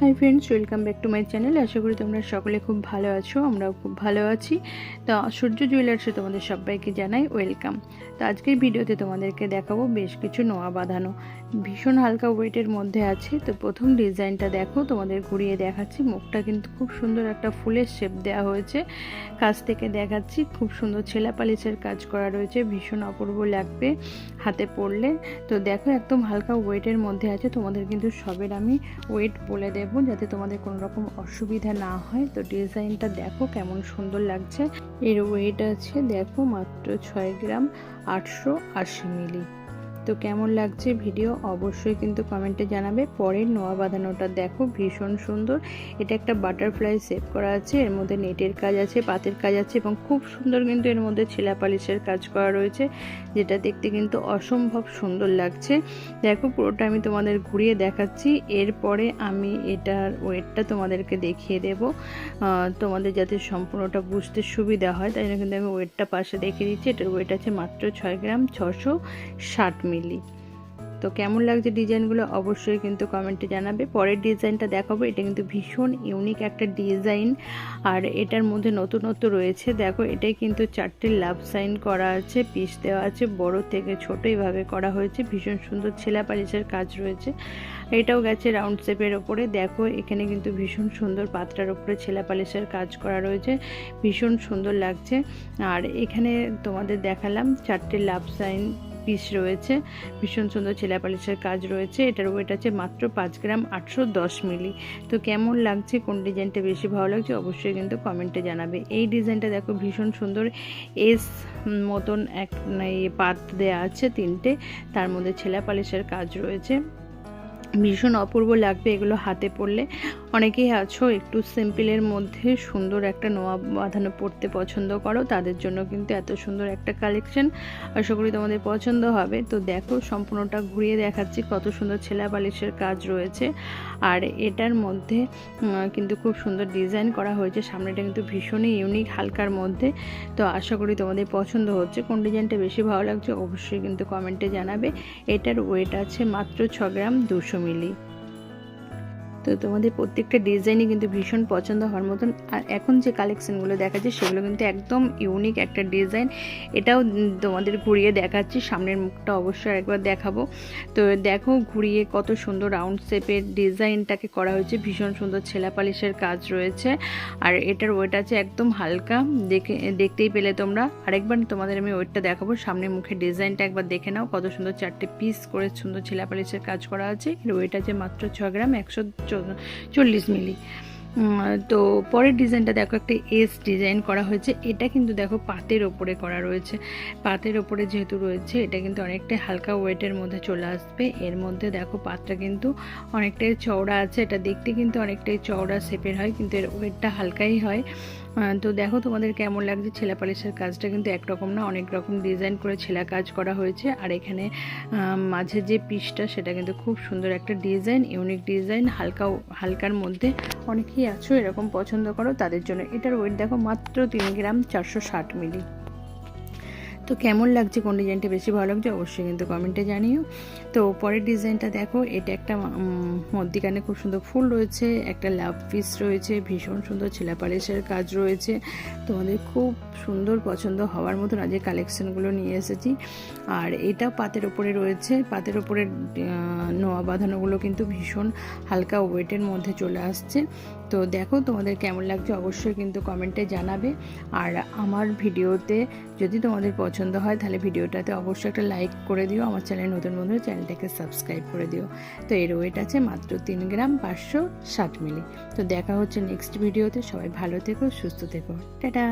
High friends, welcome back to my channel. আশা করি তোমরা সকলে খুব ভালো আছো, আমরাও খুব ভালো আছি। তো সূর্য জুয়েলার্সে তোমাদের সবাইকে জানাই ওয়েলকাম। তো আজকের ভিডিওতে তোমাদেরকে দেখাবো বেশ কিছু নোয়া বাঁধানো, ভীষণ হালকা ওয়েটের মধ্যে আছে। তো প্রথম ডিজাইনটা দেখো, তোমাদের ঘুরিয়ে দেখাচ্ছি। মুখটা কিন্তু খুব সুন্দর একটা ফুলের শেপ দেওয়া হয়েছে। কাছ থেকে দেখাচ্ছি, খুব সুন্দর ছেলা পালিশের কাজ করা রয়েছে, ভীষণ অপূর্ব লাগবে হাতে পরলে। তো দেখো, একদম হালকা ওয়েটের মধ্যে আছে। তোমাদের কিন্তু সবের আমি ওয়েট বলে দেব যাতে তোমাদের কোনো রকম অসুবিধা না হয়। তো ডিজাইনটা দেখো কেমন সুন্দর লাগছে। এর ওয়েট আছে দেখো মাত্র 6 গ্রাম 880 মিলি। তো কেমন লাগছে ভিডিও অবশ্যই কিন্তু কমেন্টে জানাবে। পরের নোয়া বাঁধানোটা দেখো, ভীষণ সুন্দর। এটা একটা বাটারফ্লাই শেপ করা আছে, এর মধ্যে নেটের কাজ আছে, পাতের কাজ আছে এবং খুব সুন্দর কিন্তু এর মধ্যে ছেলা পালিশের কাজ করা রয়েছে, যেটা দেখতে কিন্তু অসম্ভব সুন্দর লাগছে। দেখো পুরোটা আমি তোমাদের ঘুরিয়ে দেখাচ্ছি। এরপরে আমি এটার ওয়েটটা তোমাদেরকে দেখিয়ে দেব, তোমাদের যাতে সম্পূর্ণটা বুঝতে সুবিধা হয়, তাই জন্য কিন্তু আমি ওয়েটটা পাশে দেখিয়ে দিচ্ছি। এটার ওয়েট আছে মাত্র 6 গ্রাম 660 মিলি। তো কেমন লাগছে ডিজাইনগুলো অবশ্যই কিন্তু কমেন্টে জানাবে। পরের ডিজাইনটা দেখাবো, এটা কিন্তু ভীষণ ইউনিক একটা ডিজাইন, আর এটার মধ্যে নতুনত্ব রয়েছে। দেখো, এটাই কিন্তু 4টে লাভ সাইন করা আছে, পিস দেওয়া আছে, বড় থেকে ছোট এইভাবে করা হয়েছে। ভীষণ সুন্দর ছেলা পালিশের কাজ রয়েছে। এটাও গেছে রাউন্ড শেপের ওপরে। দেখো এখানে কিন্তু ভীষণ সুন্দর পাত্রার উপরে ছেলা পালিশের কাজ করা রয়েছে, ভীষণ সুন্দর লাগছে। আর এখানে তোমাদের দেখালাম 4টে লাভ সাইন পিস রয়েছে, ভীষণ সুন্দর ছেলা পালিশের কাজ রয়েছে। এটার ওয়েট আছে মাত্র 5 গ্রাম 810 মিলি। তো কেমন লাগছে, কোন ডিজাইনটা বেশি ভালো লাগছে অবশ্যই কিন্তু কমেন্টে জানাবে। এই ডিজাইনটা দেখো ভীষণ সুন্দর, এস মতন এক পাত দেওয়া আছে 3টে, তার মধ্যে ছেলা পালিশের কাজ রয়েছে, ভীষণ অপূর্ব লাগবে এগুলো হাতে পরলে। অনেকেই আছো একটু সিম্পলের মধ্যে সুন্দর একটা নোয়া বাঁধানো পরতে পছন্দ করো, তাদের জন্য কিন্তু এত সুন্দর একটা কালেকশন, আশা করি তোমাদের পছন্দ হবে। তো দেখো সম্পূর্ণটা ঘুরিয়ে দেখাচ্ছি, কত সুন্দর ছেলা বালিশের কাজ রয়েছে। আর এটার মধ্যে কিন্তু খুব সুন্দর ডিজাইন করা হয়েছে, সামনেটা কিন্তু ভীষণই ইউনিক হালকার মধ্যে। তো আশা করি তোমাদের পছন্দ হচ্ছে। কোন ডিজাইনটা বেশি ভালো লাগছে অবশ্যই কিন্তু কমেন্টে জানাবে। এটার ওয়েট আছে মাত্র 6 গ্রাম 200 মিলি। তো তোমাদের প্রত্যেকটা ডিজাইনই কিন্তু ভীষণ পছন্দ হওয়ার মতন। আর এখন যে কালেকশানগুলো দেখাচ্ছি সেগুলো কিন্তু একদম ইউনিক একটা ডিজাইন, এটাও তোমাদের ঘুরিয়ে দেখাচ্ছি। সামনের মুখটা অবশ্যই একবার দেখাবো। তো দেখো ঘুরিয়ে কত সুন্দর রাউন্ড শেপের ডিজাইনটাকে করা হয়েছে, ভীষণ সুন্দর ছেলা পালিশের কাজ রয়েছে। আর এটার ওয়েট আছে একদম হালকা, দেখতেই পেলে তোমরা। আরেকবার তোমাদের আমি ওয়েটটা দেখাবো, সামনের মুখের ডিজাইনটা একবার দেখে নাও, কত সুন্দর 4টে পিস করে সুন্দর ছেলা পালিশের কাজ করা আছে। এর ওয়েট আছে মাত্র 6 গ্রাম 140 মিলি। তো পরের ডিজাইনটা দেখো, একটা এস ডিজাইন করা হয়েছে। এটা কিন্তু দেখো পাতের ওপরে করা রয়েছে, পাতের ওপরে যেহেতু রয়েছে এটা কিন্তু অনেকটাই হালকা ওয়েটের মধ্যে চলে আসবে। এর মধ্যে দেখো পাতটা কিন্তু অনেকটাই চওড়া আছে, এটা দেখতে কিন্তু অনেকটাই চওড়া শেপের হয়, কিন্তু এর ওয়েটটা হালকাই হয়। তো দেখো তোমাদের কেমন লাগছে। ছেলা পালিশের কাজটা কিন্তু একরকম না, অনেক রকম ডিজাইন করে ছেলা কাজ করা হয়েছে। আর এখানে মাঝে যে পিসটা সেটা কিন্তু খুব সুন্দর একটা ডিজাইন, ইউনিক ডিজাইন, হালকার মধ্যে। অনেকেই আছো এরকম পছন্দ করো, তাদের জন্য। এটার ওয়েট দেখো মাত্র 3 গ্রাম 460 মিলি। তো কেমন লাগছে, কোন ডিজাইনটা বেশি ভালো লাগছে অবশ্যই কিন্তু কমেন্টে জানিও। তো পরের ডিজাইনটা দেখো, এটা একটা মধ্যিখানে খুব সুন্দর ফুল রয়েছে, একটা লাভ পিস রয়েছে, ভীষণ সুন্দর ছেলা পালিশের কাজ রয়েছে। তোমাদের খুব সুন্দর পছন্দ হওয়ার মতন আজকে কালেকশানগুলো নিয়ে এসেছি। আর এটা পাতের ওপরে রয়েছে, পাতের ওপরে নোয়া বাঁধানোগুলো কিন্তু ভীষণ হালকা ওয়েটের মধ্যে চলে আসছে। তো দেখো তোমাদের কেমন লাগছে অবশ্যই কিন্তু কমেন্টে জানাবে। আর আমার ভিডিওতে যদি তোমাদের পছন্দ হয় তাহলে ভিডিওটাতে অবশ্যই একটা লাইক করে দিও, আমার চ্যানেল নতুন বন্ধুরা চ্যানেলটাকে সাবস্ক্রাইব করে দিও। তো এর ওয়েট আছে মাত্র 3 গ্রাম 560 মিলি। তো দেখা হচ্ছে নেক্সট ভিডিওতে। সবাই ভালো থেকো, সুস্থ থেকো, টাটা।